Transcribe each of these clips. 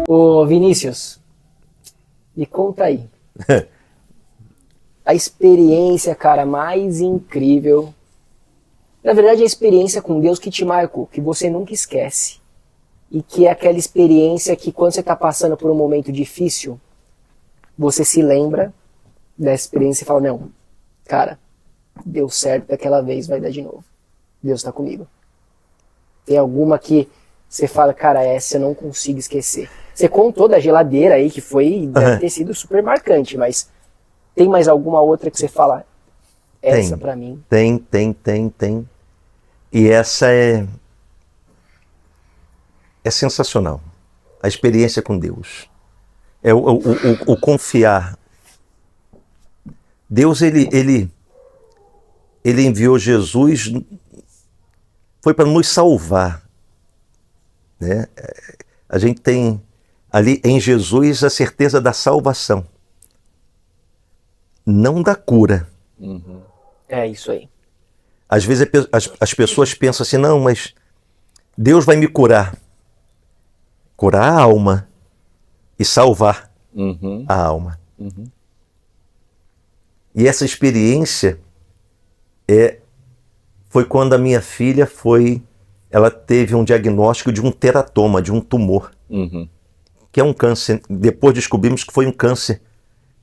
Ô Vinícius, me conta aí. A experiência, cara, mais incrível. Na verdade, a experiência com Deus que te marcou, que você nunca esquece. E que é aquela experiência que quando você está passando por um momento difícil, você se lembra dessa experiência e fala, não, cara, deu certo daquela vez, vai dar de novo. Deus está comigo. Tem alguma que você fala, cara, essa eu não consigo esquecer. Você contou da geladeira aí, que deve ter sido super marcante, mas tem mais alguma outra que você fala, essa pra mim? Tem. E essa é sensacional. A experiência com Deus. É o confiar. Deus, ele enviou Jesus, foi para nos salvar. Né? A gente tem ali em Jesus a certeza da salvação, não da cura. Uhum. É isso aí. Às vezes as pessoas pensam assim, não, mas Deus vai me curar. Curar a alma e salvar a alma. Uhum. E essa experiência foi quando a minha filha ela teve um diagnóstico de um teratoma, de um tumor, que é um câncer. Depois descobrimos que foi um câncer,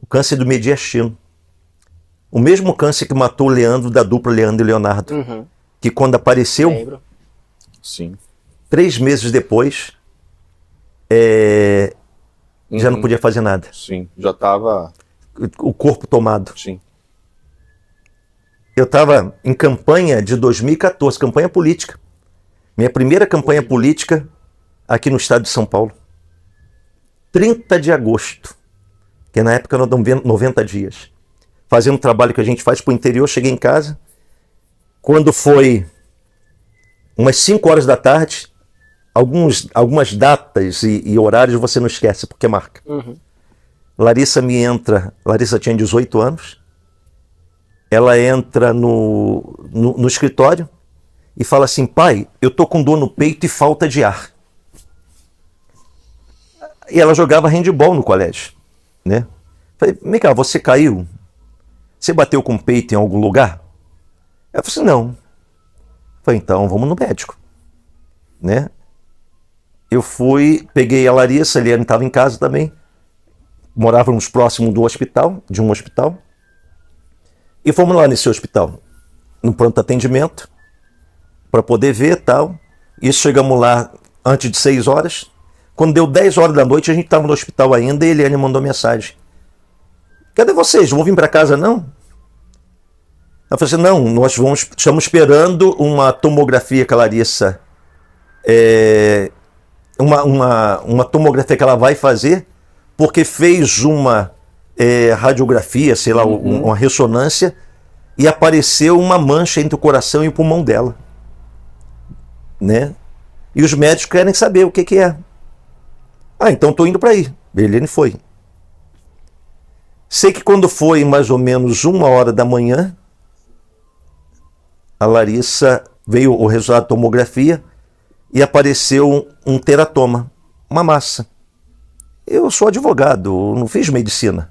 o câncer do mediastino. O mesmo câncer que matou o Leandro, da dupla Leandro e Leonardo, que quando apareceu, lembro. Sim. 3 meses depois, já não podia fazer nada. Sim, já estava... O corpo tomado. Sim. Eu estava em campanha de 2014, campanha política. Minha primeira campanha política aqui no estado de São Paulo. 30 de agosto, que na época nós damos 90 dias. Fazendo o trabalho que a gente faz para o interior, cheguei em casa. Quando foi umas 5 horas da tarde, algumas datas e horários você não esquece, porque marca. Larissa tinha 18 anos, ela entra no escritório e fala assim, pai, eu tô com dor no peito e falta de ar. E ela jogava handebol no colégio, né? Falei, vem cá, você caiu? Você bateu com o peito em algum lugar? Ela falou assim, não. Falei, então vamos no médico, né? Eu fui, peguei a Larissa, ele estava em casa também, morávamos próximo de um hospital, e fomos lá nesse hospital, no pronto atendimento, para poder ver e tal. Isso, chegamos lá antes de 6 horas. Quando deu 10 horas da noite, a gente estava no hospital ainda, e a Eliane mandou mensagem. Cadê vocês? Não vão vir para casa, não? Ela falou assim, não, nós estamos esperando uma tomografia que a Larissa... uma tomografia que ela vai fazer, porque fez uma radiografia, sei lá, uma ressonância, e apareceu uma mancha entre o coração e o pulmão dela. Né? E os médicos querem saber o que é. Ah, então estou indo para aí. Eliane foi. Sei que quando foi mais ou menos 1 hora da manhã, a Larissa veio o resultado da tomografia e apareceu um teratoma, uma massa. Eu sou advogado, não fiz medicina,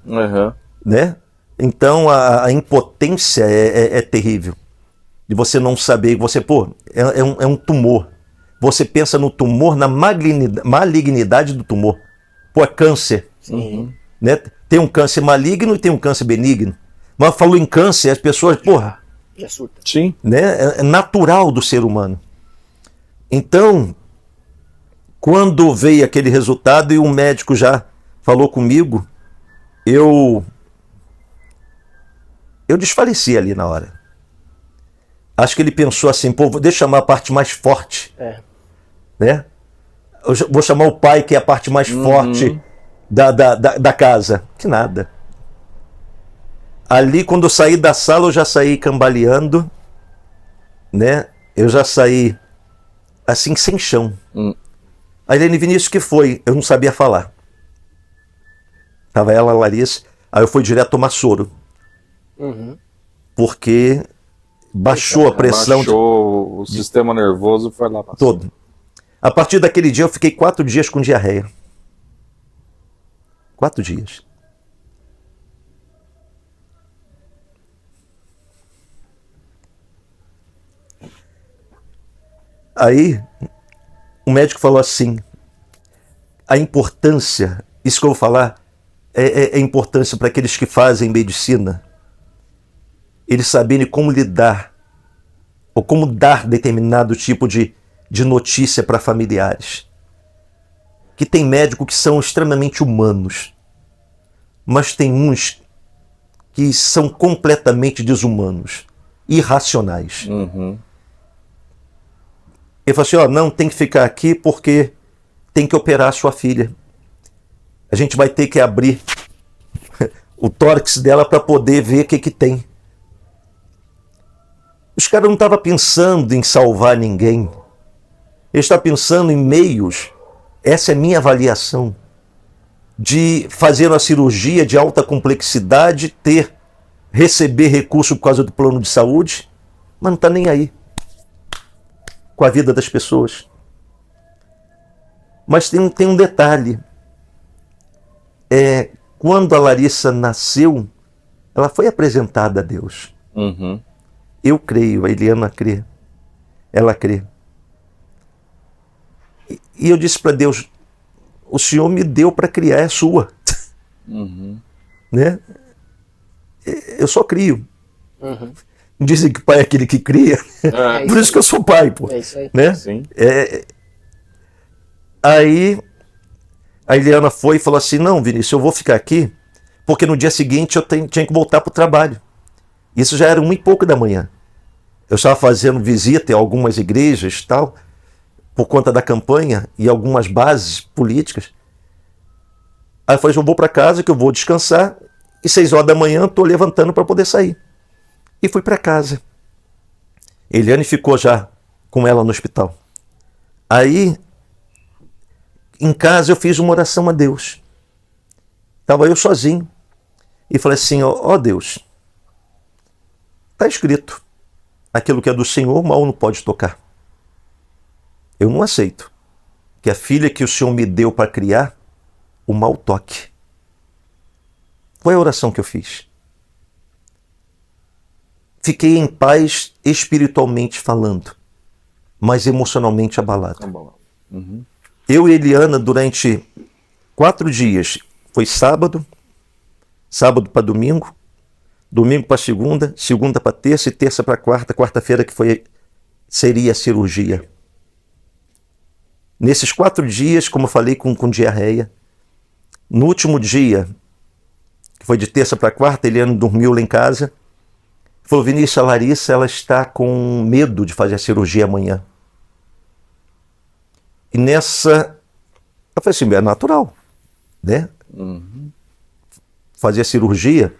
né? Então a impotência é terrível. De você não saber, é um tumor. Você pensa no tumor, na malignidade do tumor. É câncer. Né? Tem um câncer maligno e tem um câncer benigno. Mas falou em câncer, as pessoas, já surta. Sim. Né? É natural do ser humano. Então, quando veio aquele resultado e o médico já falou comigo, eu desfaleci ali na hora. Acho que ele pensou assim, deixa eu chamar a parte mais forte. Né? Eu vou chamar o pai, que é a parte mais forte da casa. Que nada. Ali, quando eu saí da sala, eu já saí cambaleando, né? Eu já saí assim, sem chão. A Eliane, Vinícius, que foi? Eu não sabia falar. Tava ela, a Larissa, aí eu fui direto tomar soro. Porque baixou a pressão. Baixou o sistema nervoso, foi lá passar. Todo. A partir daquele dia, eu fiquei 4 dias com diarreia. 4 dias. Aí, o médico falou assim, a importância, isso que eu vou falar, é importância para aqueles que fazem medicina, eles saberem como lidar, ou como dar determinado tipo de notícia para familiares. Que tem médicos que são extremamente humanos, mas tem uns que são completamente desumanos, irracionais. Ele falou assim, não, tem que ficar aqui porque tem que operar a sua filha. A gente vai ter que abrir o tórax dela para poder ver o que tem. Os caras não estavam pensando em salvar ninguém. Eles estavam pensando em meios, essa é minha avaliação, de fazer uma cirurgia de alta complexidade, receber recurso por causa do plano de saúde, mas não está nem aí com a vida das pessoas. Mas tem um detalhe. Quando a Larissa nasceu, ela foi apresentada a Deus. Eu creio, a Eliana crê. Ela crê. E eu disse para Deus, o Senhor me deu para criar, é sua. Né? Eu só crio. Dizem que pai é aquele que cria. Por isso que eu sou pai, pô. É isso aí. Né? Sim. Aí a Eliana foi e falou assim, não, Vinícius, eu vou ficar aqui, porque no dia seguinte eu tinha que voltar para o trabalho. Isso já era 1h pouco da manhã. Eu estava fazendo visita em algumas igrejas e tal, por conta da campanha e algumas bases políticas. Aí eu falei, eu vou para casa que eu vou descansar e 6 horas da manhã estou levantando para poder sair. E fui para casa. Eliane ficou já com ela no hospital. Aí, em casa, eu fiz uma oração a Deus. Estava eu sozinho. E falei assim, ó Deus, está escrito, aquilo que é do Senhor, o mal não pode tocar. Eu não aceito que a filha que o Senhor me deu para criar, o mal toque. Foi a oração que eu fiz. Fiquei em paz espiritualmente falando, mas emocionalmente abalado. Eu e Eliana, durante 4 dias, foi sábado para domingo, domingo para segunda, segunda para terça e terça para quarta, quarta-feira que seria a cirurgia. Nesses 4 dias, como eu falei, com diarreia. No último dia, que foi de terça para quarta, Eliana dormiu lá em casa. Falou, Vinícius, a Larissa, ela está com medo de fazer a cirurgia amanhã. E nessa, eu falei assim, é natural, né? Fazer a cirurgia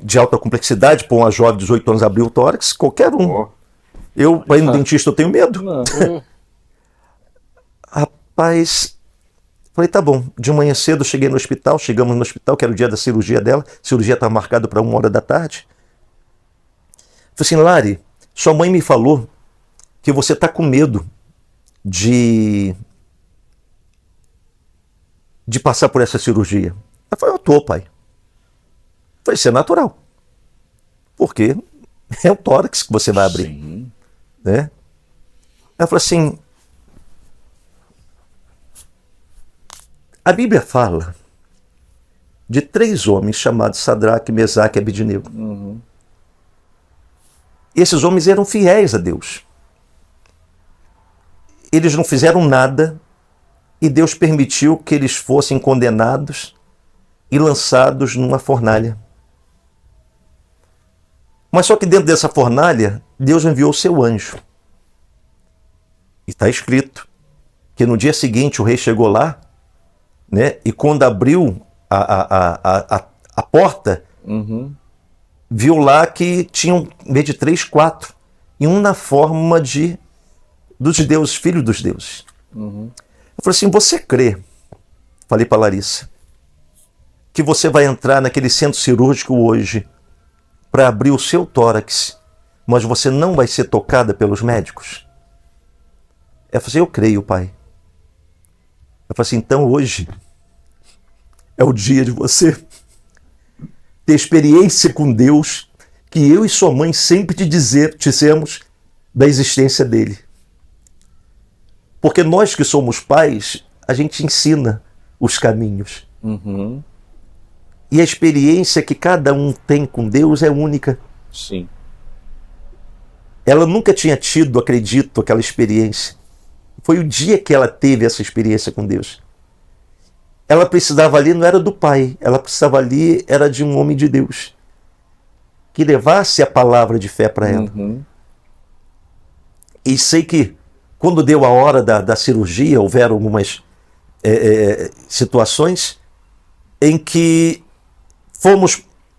de alta complexidade, para uma jovem de 18 anos abrir o tórax, qualquer um. Eu, para ir no dentista, eu tenho medo. Rapaz, falei, tá bom. De manhã cedo eu cheguei no hospital, chegamos no hospital, que era o dia da cirurgia dela. A cirurgia estava marcada para 1h da tarde. Falei assim, Lari, sua mãe me falou que você está com medo de passar por essa cirurgia. Ela falou, eu tô, pai. Falei, isso é natural. Porque é o tórax que você vai abrir. Sim. Né? Ela falou assim, a Bíblia fala de 3 homens chamados Sadraque, Mesaque e Abednego. Esses homens eram fiéis a Deus. Eles não fizeram nada e Deus permitiu que eles fossem condenados e lançados numa fornalha. Mas só que dentro dessa fornalha, Deus enviou o seu anjo. E está escrito que no dia seguinte o rei chegou lá, né, e quando abriu a porta, viu lá que tinham, em vez de 3, 4, e um na forma dos deuses, filho dos deuses. Eu falei assim, você crê, falei para Larissa, que você vai entrar naquele centro cirúrgico hoje para abrir o seu tórax, mas você não vai ser tocada pelos médicos? Ela falou assim, eu creio, pai. Eu falei assim, então hoje é o dia de você ter experiência com Deus, que eu e sua mãe sempre dissemos da existência dele. Porque nós que somos pais, a gente ensina os caminhos. Uhum. E a experiência que cada um tem com Deus é única. Sim. Ela nunca tinha tido, acredito, aquela experiência. Foi o dia que ela teve essa experiência com Deus. Ela precisava ali, não era do pai, ela precisava ali, era de um homem de Deus, que levasse a palavra de fé para ela. Uhum. E sei que, quando deu a hora da cirurgia, houveram algumas situações em que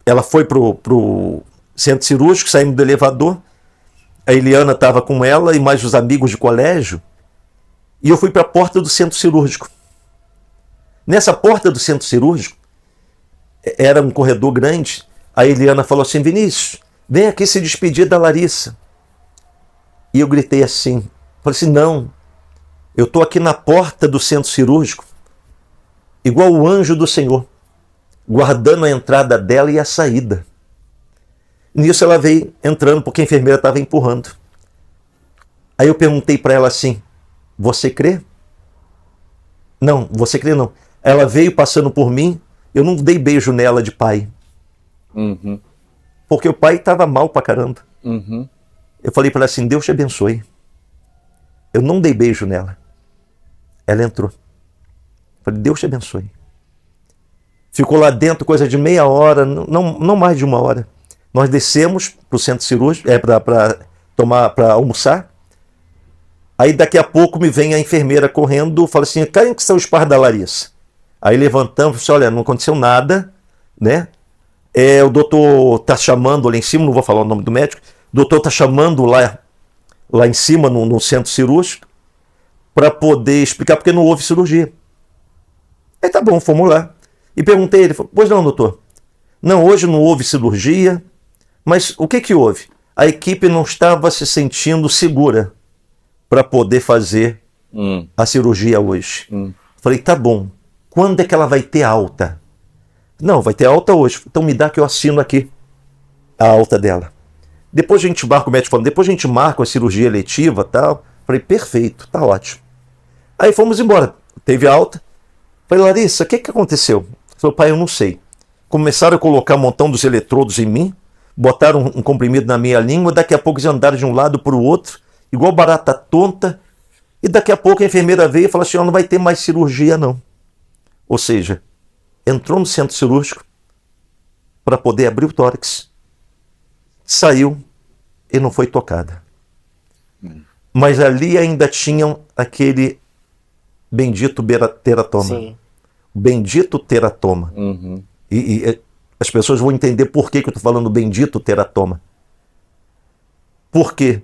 ela foi pro centro cirúrgico, saímos do elevador, a Eliana estava com ela e mais os amigos de colégio, e eu fui para a porta do centro cirúrgico. Nessa porta do centro cirúrgico, era um corredor grande, a Eliana falou assim: Vinícius, vem aqui se despedir da Larissa. E eu gritei assim, falei assim: não, eu estou aqui na porta do centro cirúrgico, igual o anjo do Senhor, guardando a entrada dela e a saída. Nisso ela veio entrando, porque a enfermeira estava empurrando. Aí eu perguntei para ela assim: você crê? Não, você crê não. Ela veio passando por mim, eu não dei beijo nela de pai. Uhum. Porque o pai estava mal pra caramba. Uhum. Eu falei para ela assim: Deus te abençoe. Eu não dei beijo nela. Ela entrou. Eu falei: Deus te abençoe. Ficou lá dentro coisa de meia hora, não mais de uma hora. Nós descemos para o centro cirúrgico, para almoçar. Aí daqui a pouco me vem a enfermeira correndo, fala assim: cadê que está o espar da Larissa? Aí levantamos, assim, olha, não aconteceu nada, né? O doutor está chamando lá em cima, não vou falar o nome do médico, o doutor está chamando lá em cima, no centro cirúrgico, para poder explicar, porque não houve cirurgia. Aí tá bom, fomos lá. E perguntei, ele falou: pois não, doutor. Não, hoje não houve cirurgia, mas o que houve? A equipe não estava se sentindo segura para poder fazer a cirurgia hoje. Falei: tá bom, quando é que ela vai ter alta? Não, vai ter alta hoje. Então me dá que eu assino aqui a alta dela. Depois a gente marca, o médico falando, depois a gente marca a cirurgia eletiva e tal. Falei: perfeito, tá ótimo. Aí fomos embora, teve alta. Falei: Larissa, o que aconteceu? Falei: pai, eu não sei. Começaram a colocar um montão dos eletrodos em mim, botaram um comprimido na minha língua, daqui a pouco eles andaram de um lado para o outro, igual barata tonta, e daqui a pouco a enfermeira veio e falou assim: não vai ter mais cirurgia não. Ou seja, entrou no centro cirúrgico para poder abrir o tórax, saiu e não foi tocada. Mas ali ainda tinham aquele bendito teratoma. Sim. O bendito teratoma. Uhum. E as pessoas vão entender por que eu estou falando bendito teratoma. Por quê?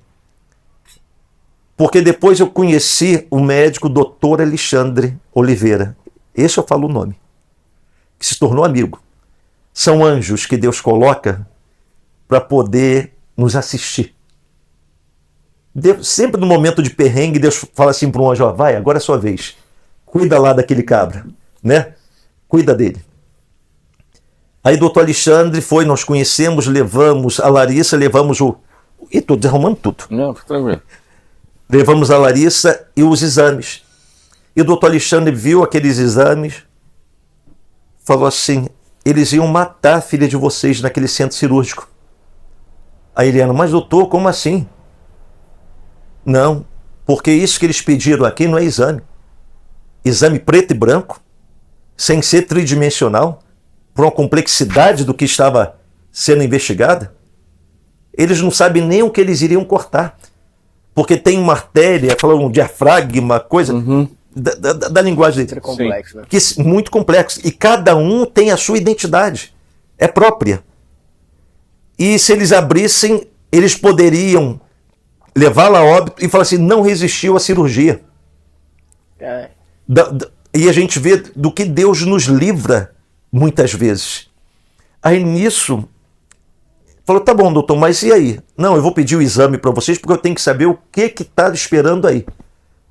Porque depois eu conheci o médico Dr. Alexandre Oliveira. Esse eu falo o nome. Que se tornou amigo. São anjos que Deus coloca para poder nos assistir. Sempre no momento de perrengue, Deus fala assim para um anjo: vai, agora é sua vez. Cuida lá daquele cabra, né? Cuida dele. Aí doutor Alexandre foi, nós conhecemos, levamos a Larissa, levamos e estou derrumando tudo. Não, fica tranquilo. Levamos a Larissa e os exames. E o doutor Alexandre viu aqueles exames, falou assim: eles iam matar a filha de vocês naquele centro cirúrgico. A Eliana: mas doutor, como assim? Não, porque isso que eles pediram aqui não é exame. Exame preto e branco, sem ser tridimensional, por uma complexidade do que estava sendo investigada. Eles não sabem nem o que eles iriam cortar. Porque tem uma artéria, um diafragma, coisa da linguagem dele. Complexo, né? Que é muito complexo. E cada um tem a sua identidade. É própria. E se eles abrissem, eles poderiam levá-la a óbito e falar assim: não resistiu à cirurgia. É. E a gente vê do que Deus nos livra muitas vezes. Aí nisso, falou: tá bom, doutor, mas e aí? Não, eu vou pedir o exame para vocês porque eu tenho que saber o que está esperando aí.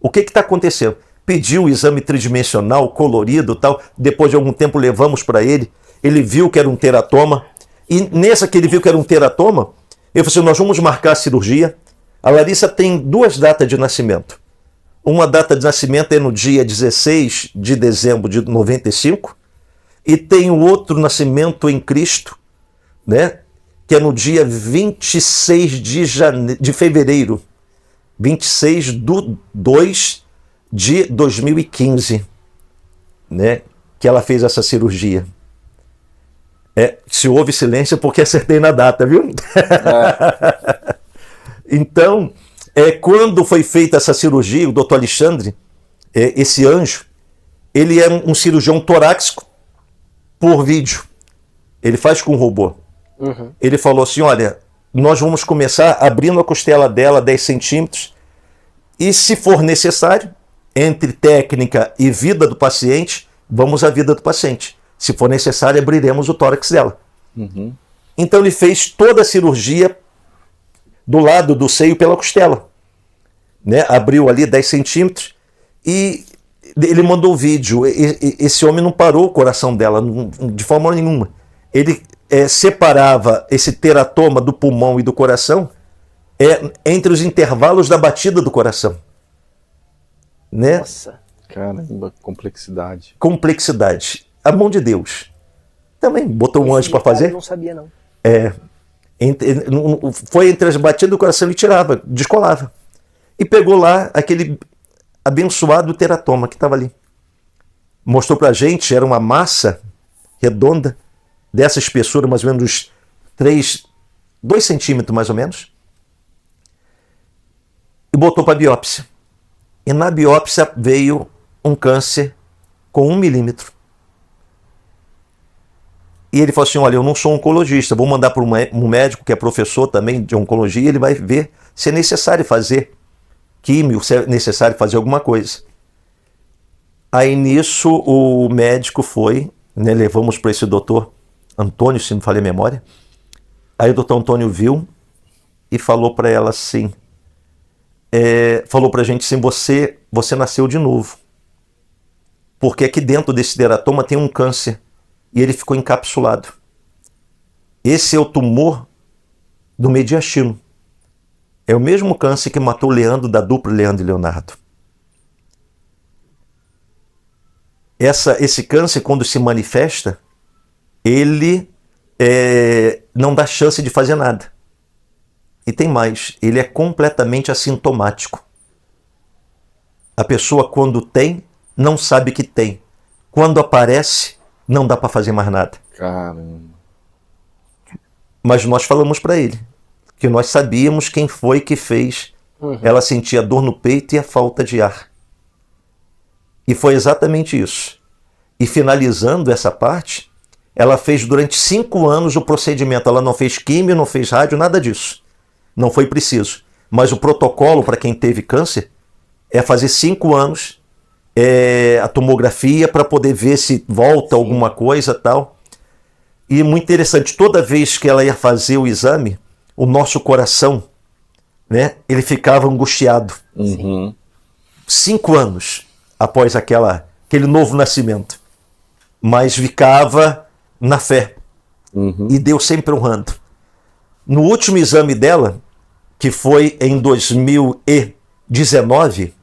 O que está acontecendo. pediu o exame tridimensional, colorido e tal. Depois de algum tempo levamos para ele. Ele viu que era um teratoma. E nessa que ele viu que era um teratoma, eu falei assim, nós vamos marcar a cirurgia. A Larissa tem 2 datas de nascimento. Uma data de nascimento é no dia 16 de dezembro de 95. E tem o outro nascimento em Cristo, né? Que é no dia 26 de fevereiro. 26/2 de 2015, né? Que ela fez essa cirurgia. Se houve silêncio porque acertei na data, viu? Então, quando foi feita essa cirurgia, o doutor Alexandre, esse anjo, ele é um cirurgião torácico por vídeo. Ele faz com robô. Uhum. Ele falou assim, olha, nós vamos começar abrindo a costela dela 10 centímetros e, se for necessário, entre técnica e vida do paciente, vamos à vida do paciente. Se for necessário, abriremos o tórax dela. Uhum. Então ele fez toda a cirurgia do lado do seio pela costela, né? Abriu ali 10 centímetros e ele mandou o vídeo. Esse homem não parou o coração dela de forma nenhuma. Ele separava esse teratoma do pulmão e do coração entre os intervalos da batida do coração. Né? Nossa. Caramba, complexidade. Complexidade. A mão de Deus. Também botou um anjo para detalhe fazer? Eu não sabia, não. Foi entre as batidas do coração e tirava, descolava. E pegou lá aquele abençoado teratoma que estava ali. Mostrou pra gente, era uma massa redonda, dessa espessura, mais ou menos 2 centímetros mais ou menos. E botou para biópsia. E na biópsia veio um câncer com 1 milímetro. E ele falou assim, olha, eu não sou oncologista, vou mandar para um médico que é professor também de oncologia, ele vai ver se é necessário fazer químio, se é necessário fazer alguma coisa. Aí nisso o médico foi, né, levamos para esse doutor Antônio, se não me falei a memória. Aí o doutor Antônio viu e falou para ela assim, falou para a gente assim, você nasceu de novo. Porque aqui dentro desse teratoma tem um câncer. E ele ficou encapsulado. Esse é o tumor do mediastino. É o mesmo câncer que matou o Leandro, da dupla Leandro e Leonardo. Esse câncer, quando se manifesta, ele não dá chance de fazer nada. E tem mais, ele é completamente assintomático. A pessoa, quando tem, não sabe que tem. Quando aparece, não dá para fazer mais nada. Caramba. Mas nós falamos para ele que nós sabíamos quem foi que fez. Uhum. Ela sentia dor no peito e a falta de ar. E foi exatamente isso. E finalizando essa parte, ela fez durante 5 anos o procedimento. Ela não fez químio, não fez rádio, nada disso. Não foi preciso. Mas o protocolo para quem teve câncer é fazer 5 anos a tomografia para poder ver se volta alguma coisa e tal. E muito interessante, toda vez que ela ia fazer o exame, o nosso coração, né, ele ficava angustiado. Uhum. 5 anos após aquele novo nascimento. Mas ficava na fé. Uhum. E Deus sempre honrando. No último exame dela, que foi em 2019,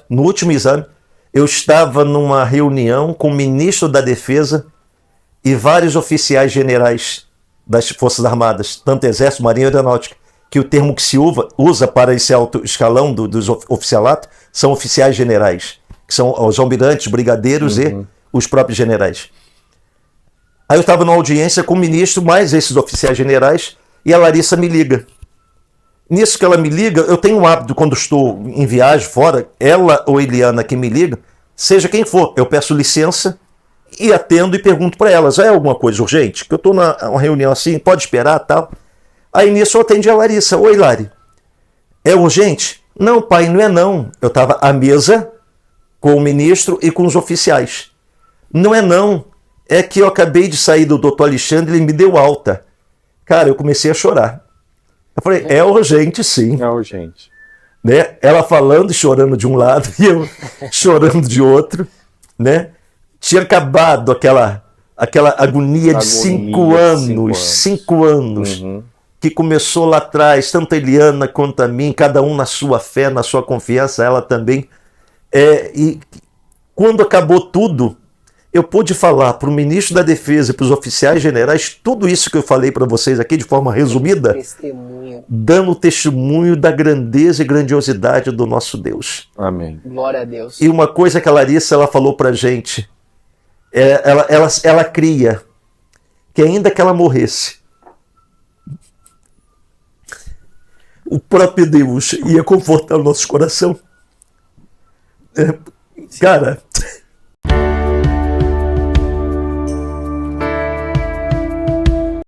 no último exame, eu estava numa reunião com o ministro da Defesa e vários oficiais generais das Forças Armadas, tanto Exército, Marinha e Aeronáutica, que o termo que se usa para esse alto escalão dos oficialatos são oficiais generais, que são os almirantes, brigadeiros e os próprios generais. Aí eu estava numa audiência com o ministro, mais esses oficiais generais, e a Larissa me liga. Nisso que ela me liga, eu tenho um hábito, quando estou em viagem fora, ela ou Eliana que me liga, seja quem for, eu peço licença e atendo e pergunto para elas, é alguma coisa urgente? Que eu estou numa reunião assim, pode esperar, tal. Aí nisso eu atendi a Larissa, oi Lari, é urgente? Não pai, não é não. Eu estava à mesa com o ministro e com os oficiais. Não é não, é que eu acabei de sair do doutor Alexandre, ele me deu alta. Cara, eu comecei a chorar. Eu falei, é urgente sim. É urgente. né? Ela falando e chorando de um lado e eu chorando de outro, né? Tinha acabado aquela agonia de 5 anos, 5 anos, que começou lá atrás, tanto a Eliana quanto a mim, cada um na sua fé, na sua confiança, ela também. E quando acabou tudo, eu pude falar para o ministro da Defesa e para os oficiais generais tudo isso que eu falei para vocês aqui de forma resumida, Testemunha. dando testemunho da grandeza e grandiosidade do nosso Deus. Amém. Glória a Deus. E uma coisa que a Larissa ela falou para a gente, ela cria que ainda que ela morresse, o próprio Deus ia confortar o nosso coração. Cara,